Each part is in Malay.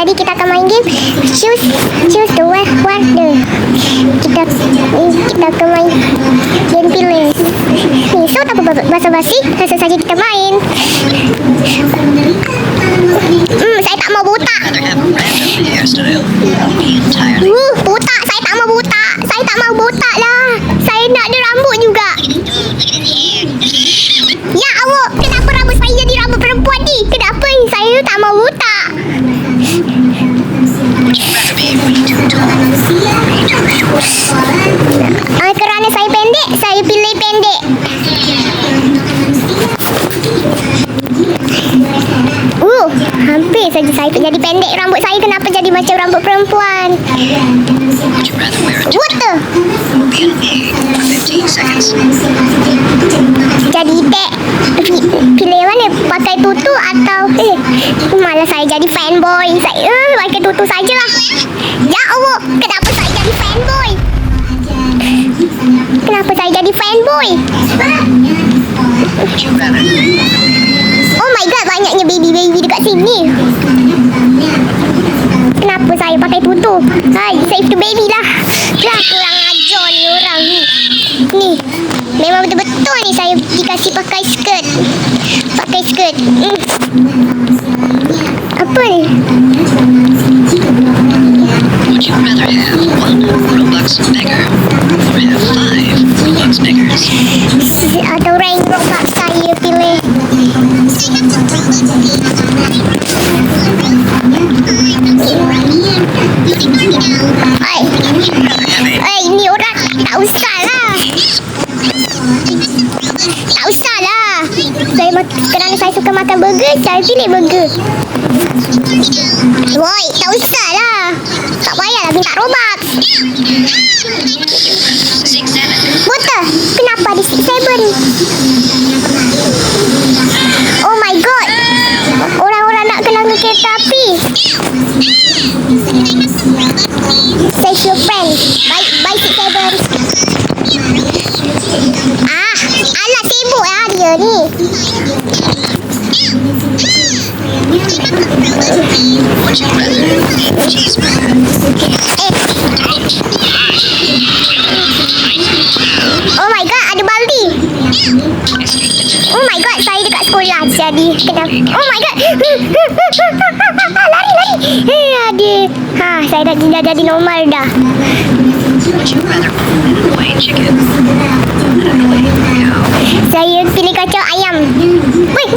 Jadi kita akan main game choose the water. Kita akan main game pilih. Ni, so tak apa basa-basi, langsung saja kita main. Saya tak mau botak. Botak, saya tak mau botak. Saya tak mau botak lah. Saya nak ada rambut juga. Ya Allah, kenapa rambut saya jadi rambut perempuan ni? Kenapa saya tak mau botak? Kerana saya pendek, saya pilih pendek. Hampir saja saya jadi pendek. Rambut saya kenapa jadi macam rambut perempuan? Water. Jadi tek. Pilih mana? Pakai tutu atau malah saya jadi fanboy. Saya pakai tutu sajalah. Ya Allah, kenapa saya jadi fanboy? Kenapa saya jadi fanboy? Oh my god, banyaknya baby-baby dekat sini. Kenapa saya pakai tutu? Hai, save the baby lah. Lah, kurang ajar ni orang ni. Ni, memang betul-betul ni saya dikasih pakai skirt. Pakai skirt. Apa ni? Would you rather have 1 Robux beggar or have 5 Robux beggars? Atau rank Robux saya pilih. Ni orang tak usah lah. Tak usah lah. Kerana saya suka makan burger, saya pilih burger. Woi, tak usah lah. Tak payahlah minta Robux. Betul. Kenapa ada 6-7? Oh my god. Orang-orang nak kelang ke kereta api. Save your friend. Bye 6-7. Alah sibuk lah dia ni. Would you rather have cheeseburger? Oh my god, ada baldi. Oh my god, saya dekat sekolah jadi kena. Oh my god. Lari. Aduh. Saya dah jadi normal dah. Would you rather own a white chicken than a white cow? Saya pilih kacau ayam. Wait.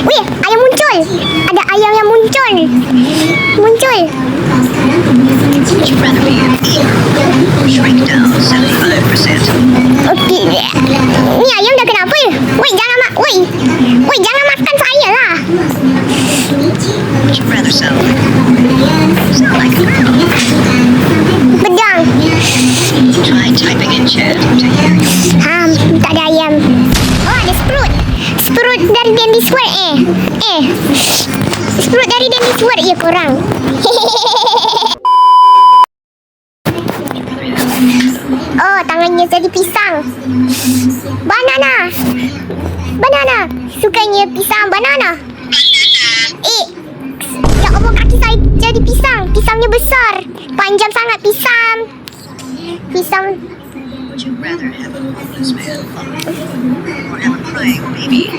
Wait, ayam muncul. Ada ayam yang muncul. Would you rather be an eater or shrink down 75%? Okey. Ni ayam dah kenapa? Wait, jangan makan saya lah. Would you rather sound like a girl? Pedang. Try typing in chat to hear you. Tak ada ayam. Oh, ada Sprout. Sprout dari Dandy Sword Sprout dari Dandy Sword ya korang. Oh, tangannya jadi pisang. Banana. Sukanya pisang banana. Ya Allah, kaki saya jadi pisang. Pisangnya besar. Panjang sangat pisang. Would you rather have a homeless man or have a crying baby?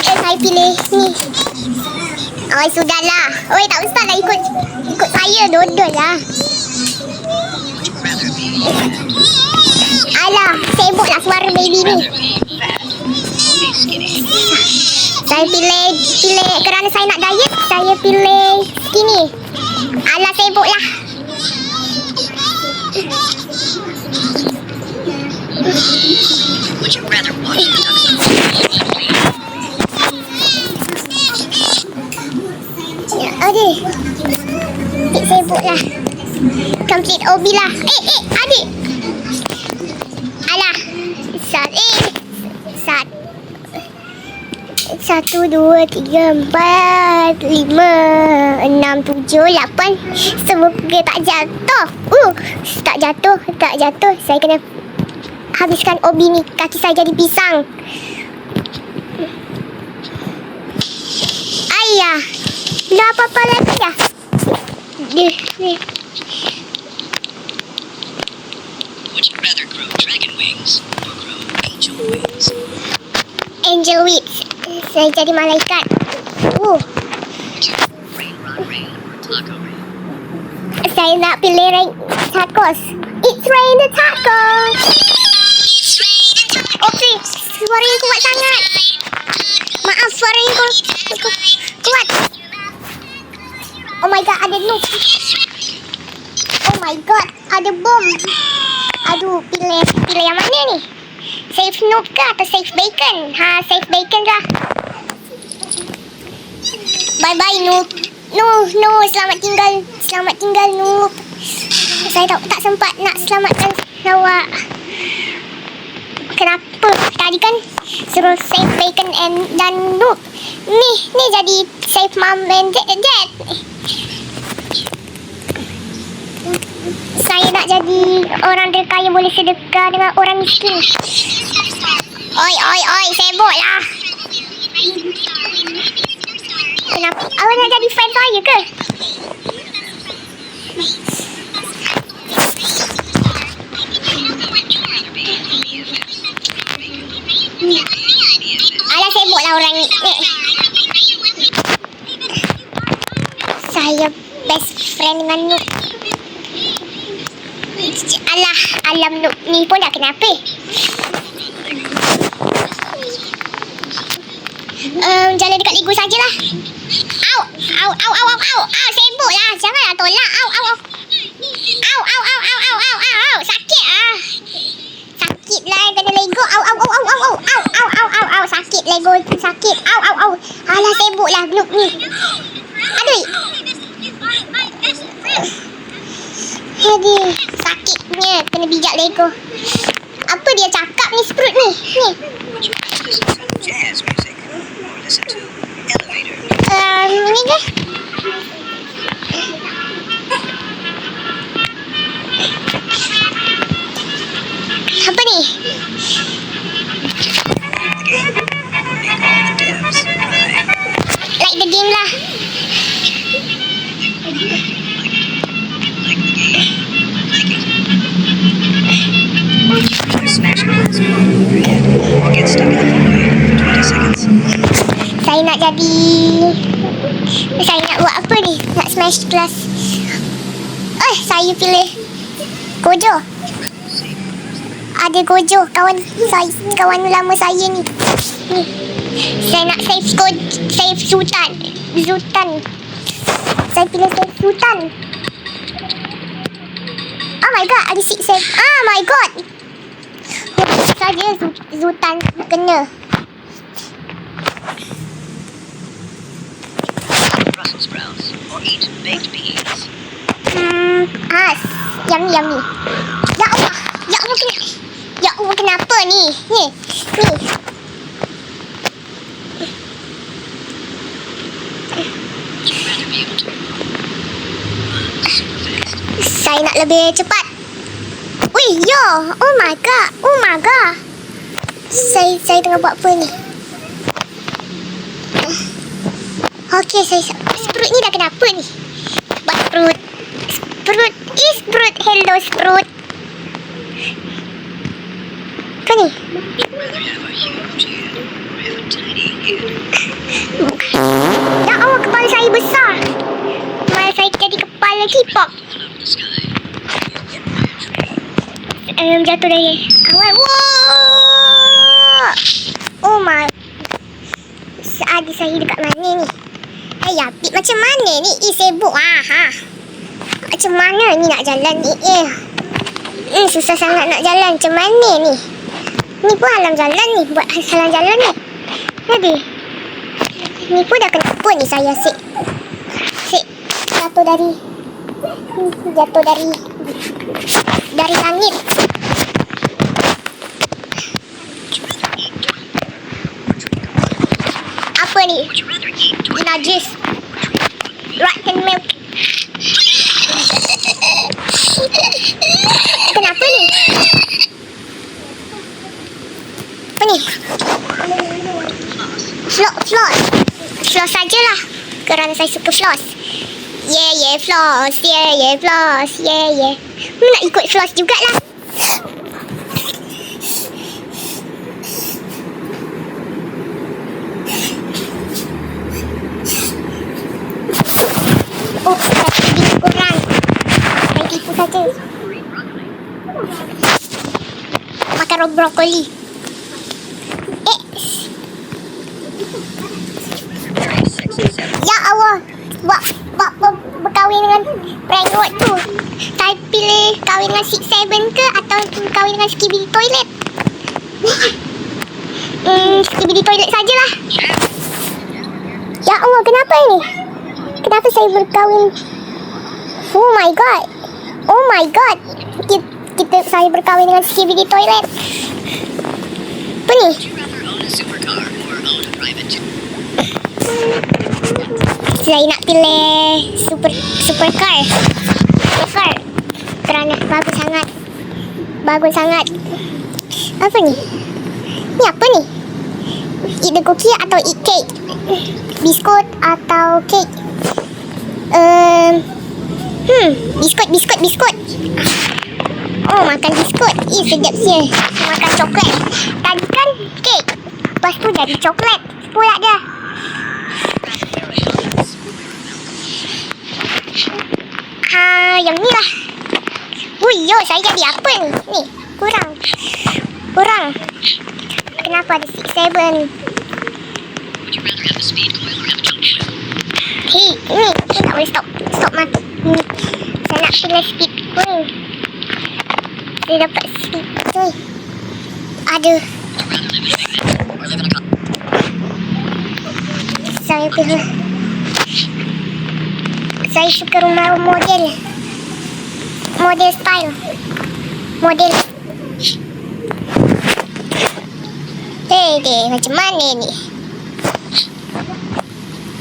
Saya pilih ni. Oh, sudahlah. Oi, tak usahlah ikut saya. Dodol lah. Would you rather be Alah, sibuklah suara baby ni. fat or be skinny? Saya pilih kerana saya nak diet, saya pilih skinny. Alah, sibuklah. Would you rather watch the ducks on Ya, adik. Sibuklah. Complete OB lah. Adik. Alah. Satu, dua, tiga, 4, 5, 6, 7, 8. Semoga tak jatuh. Tak jatuh. Saya kena habiskan OB ni. Kaki saya jadi pisang. Ayah. Dah apa-apa lagi dah. Ni. Would you rather grow dragon wings or grow angel wings? Angel wings. Saya jadi malaikat. Would you rain run rain or taco rain? Saya nak pilih tacos. It's rain the tacos. Okay, suara yang kuat sangat. Maaf, suara yang kuat. Oh my god, ada noob. Oh my god, ada bom. Aduh, pilih yang mana ni? Save noob ke atau save bacon? Save bacon lah. Bye-bye noob. No, selamat tinggal noob. Saya tak sempat nak selamatkan awak. Kenapa? Tadi kan suruh save bacon dan noob. Ni jadi save mom and dad. Saya nak jadi orang terkaya boleh sedekah dengan orang miskin. Oi, sibuk lah. Kenapa? Awak nak jadi friend saya ke? Alah, sibuk lah orang ni. Saya best friend dengan noob. Alah, alam noob ni pun dah kenapa? Jalan dekat Lego sajalah. Au, sibuk lah. Janganlah tolak. Au. Sakit ah. Sakit lah kena Lego. Au. Sakit Lego. Sakit. Au. Alah, sibuk lah noob ni. Aduh. Aduh, sakitnya kena bijak Lego. Apa dia cakap ni Sprout ni? Would you rather listen to jazz music or listen to Elevator? Ni ke? Apa ni? Make all the devs cry. Like the game lah. Like the game. Like it. Would you rather smash glass over your head or get stuck in the void for 20 seconds? Saya nak buat apa ni? Nak smash glass. Saya pilih Gojo. Ada Gojo, kawan lama saya ni. Saya nak save Sultan. Saya pilih save Sultan. Oh my god, ada six save. Oh my god. Saja Sultan kena. Brussels sprouts or eat baked beans? Yang ni. Ya Allah, kenapa ni? Ni. Would you rather be able to run super fast? Saya nak lebih cepat. Wih, yo. Oh my god. Saya tengah buat apa ni? Okey, Sprout ni dah kenapa ni? Buat Sprout. Hello Sprout. Apa ni? Would you rather have a huge head or have a tiny head? Ya Allah, kepala saya besar. Kepala saya jadi kepala K-pop. Fall out of the sky. Get by a tree. Jatuh dari awal. Wow. Oh my. Ada saya dekat mana ni? Yapit macam mana ni? Sibuk Macam mana ni nak jalan ni? Susah sangat nak jalan. Macam mana ni? Ni pun halang jalan ni. Buat halang jalan ni. Jadi ni pun dah kenapa ni saya Sik jatuh dari langit. Apa ni? Would you rather eat Najis. Rotten milk. Kenapa ni? Apa ni? Floss sajalah. Kerana saya suka floss. Yeah, floss. Yeah, floss. Yeah. Nak ikut floss jugalah. Oh, saya tipu korang. Saya tipu saja. Makan brokoli. Ya Allah. Buat berkahwin dengan prank road tu. Saya pilih kahwin dengan 6-7 ke atau kahwin dengan Skibidi Toilet? Skibidi Toilet sajalah. Ya Allah, kenapa ni? Kenapa saya berkahwin? Oh my god. Saya berkahwin dengan Skibidi Toilet. Apa ni? Saya nak pilih supercar. Kerana bagus sangat. Apa ni? Ni apa ni? Eat the cookie atau eat cake? Biskut atau cake? Biskut. Oh, makan biskut. Sedap sia. Makan coklat. Tadi kan kek. Lepas tu jadi coklat pula dah. Yang ni lah. Yo, saya jadi apa ni? Ni, kurang. Kenapa ada 6-7? Hei, ni. Saya tak boleh stop mati. Saya nak pilih speed coin. Saya dapat speed coin. Ada. Saya pilih. Saya suka rumah model style. Model. Deh, macam mana ni?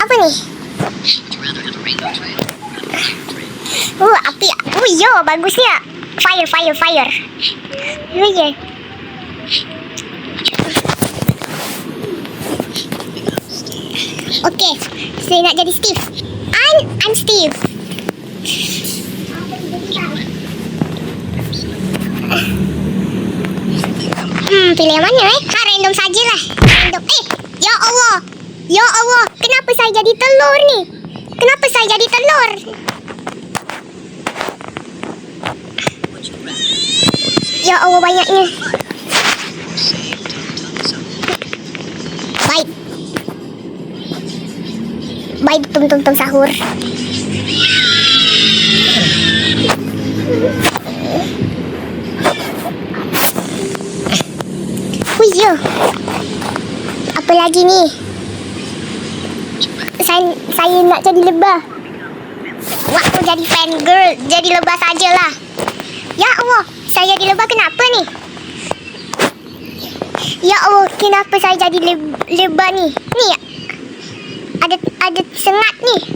Apa ni? Api. Yo, bagusnya. Fire. Yeah. Okay, saya nak jadi Steve. I'm Steve. Pilih yang mana random sajalah. Random. Ya Allah. Kenapa saya jadi telur ni? Ya Allah, banyaknya. Baik, tum sahur. Yo. Apa lagi ni? Saya nak jadi lebah. Waktu jadi fan girl, jadi lebah sajalah. Ya Allah, saya jadi lebah kenapa ni? Ya Allah, kenapa saya jadi lebah ni? Ni ada sengat ni.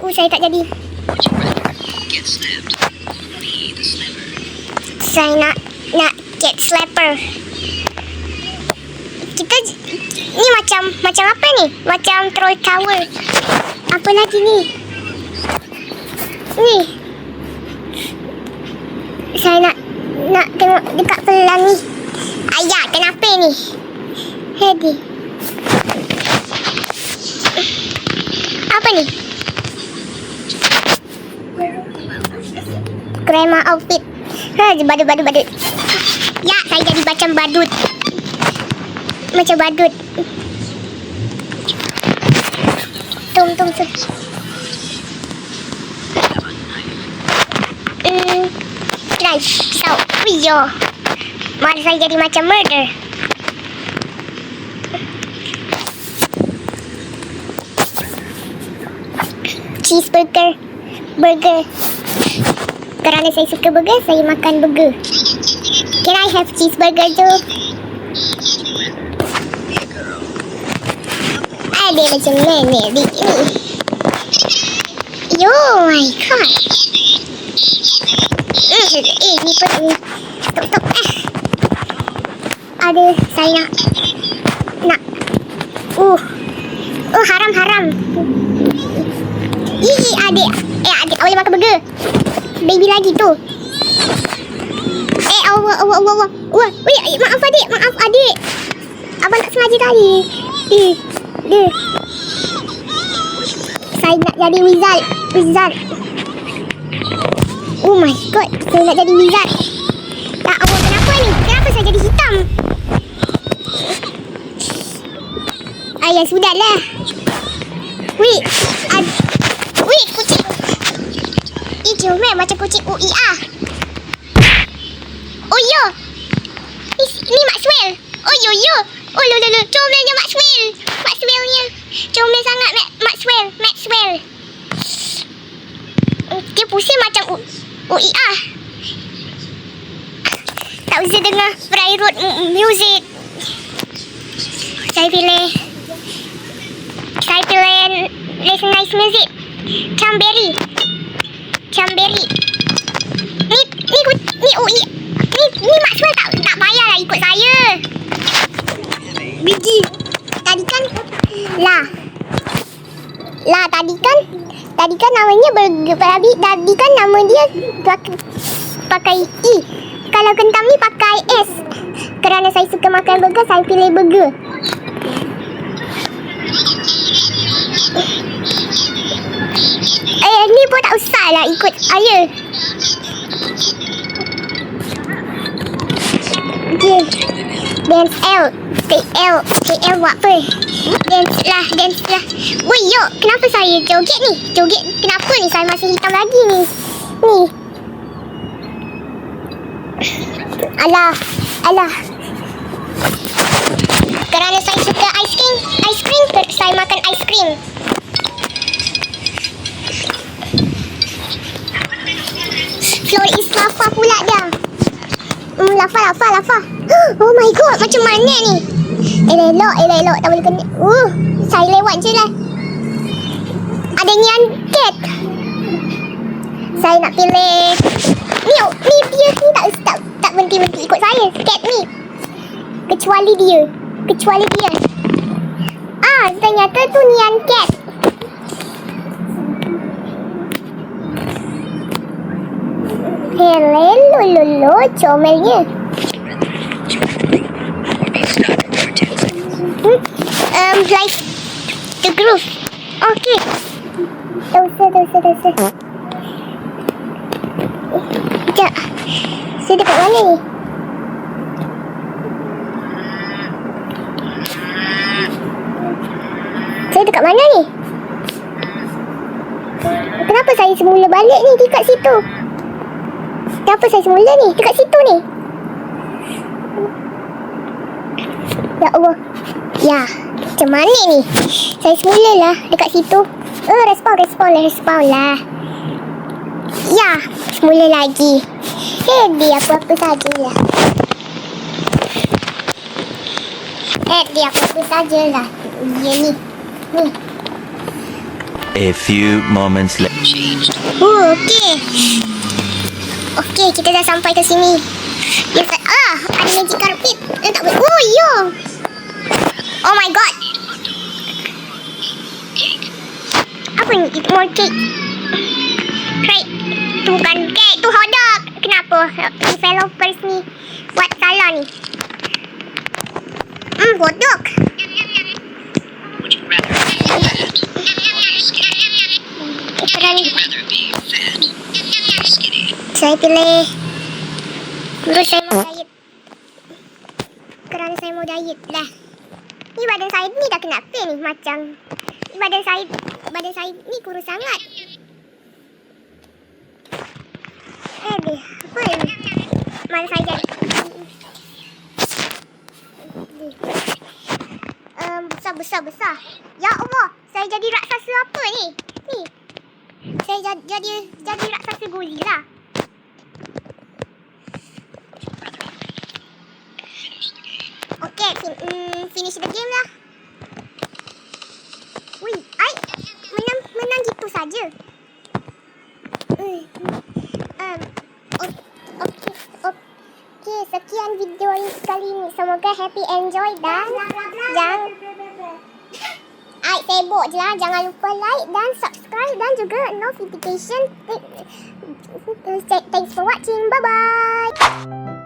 Saya tak jadi. Saya nak cat slapper. Kita ni macam apa ni? Macam troll tower. Apa lagi ni? Ni. Saya nak tengok dekat pelang ni. Ayah, kenapa ni? Hedi. Apa ni? Krema outfit. Badut. Ya, saya jadi macam badut. Tum. Drive. Yo. Mari saya jadi macam murder. Cheeseburger. Kerana saya suka burger, saya makan burger. Can I have cheeseburger too? Ada macam nenek ni. Yo, my god. Ni pun tok. Ada saya nak. Oh, haram. Adik. Adik tak boleh makan burger. Baby lagi tu. Allah. Weh, maaf adik. Abang tak sengaja tadi. Saya nak jadi wizard. Oh my god, saya nak jadi wizard. Ya Allah, kenapa ni? Kenapa saya jadi hitam? Ya sudahlah. Weh, kucing. Comel macam kucing UIA. Oh yo. Ni Maxwell. Oh yo. Oh lo. Comelnya Maxwellnya. Comel sangat Maxwell. Dia pusing macam UIA. Tak usah dengar Fry Road music. Saya pilih listen nice music. Cranberry. Ni Maxwell tak payahlah ikut saya. Biji. Tadi kan tadi kan namanya berabi. Tadi kan nama dia pakai I. Kalau kentang ni pakai S. Kerana saya suka makan burger, saya pilih burger. Ni pun tak usah lah ikut saya. Okay. Dance L. TL buat apa? Dance lah. Woi, yo, kenapa saya joget ni? Kenapa ni saya masih hitam lagi ni? Alah. Kerana saya suka aiskrim, saya makan aiskrim. Floor is lava pula dia. Lava. Oh my god, macam mana ni? Elok, tak boleh kena. Saya lewat je lah. Ada nyan cat. Saya nak pilih ni dia ni tak berhenti ikut saya. Cat ni. Kecuali dia. Ternyata tu nyan cat. Hello, comelnya. Life the groove. Okay. Tak usah. Sekejap. Saya dekat mana ni? Kenapa saya semula balik ni dekat situ? Kenapa saya semula ni dekat situ ni? Ya Allah. Ya, macam mana ni? Saya semula lah dekat situ. Respawn lah. Ya, semula lagi. Dia apa-apa sajalah. Dia ni. A few moments later. Okey, kita dah sampai ke sini. Ada magic carpet. Tak boleh. Oh, yo. Oh my god. Apa ni? More cake. Cake. Tu bukan cake, tu hotdog. Kenapa developers ni buat salah ni? Hotdog. Would you rather be fat or skinny? Would you rather be fat or skinny? Saya pilih terus saya mau diet. Kerana saya mau diet lah. Ni badan saya ni dah kenapa ni? Macam badan saya ni kurus sangat. Apa ni? Mana saya jadi besar. Ya Allah, saya jadi raksasa apa ni? Saya jadi raksasa gorila. Okay, finish the game lah. Wih, menang gitu saja. Okay, sekian video kali ini. Semoga happy enjoy dan jangan sibuk je lah. Jangan lupa like dan subscribe dan juga notification. Thanks for watching. Bye-bye.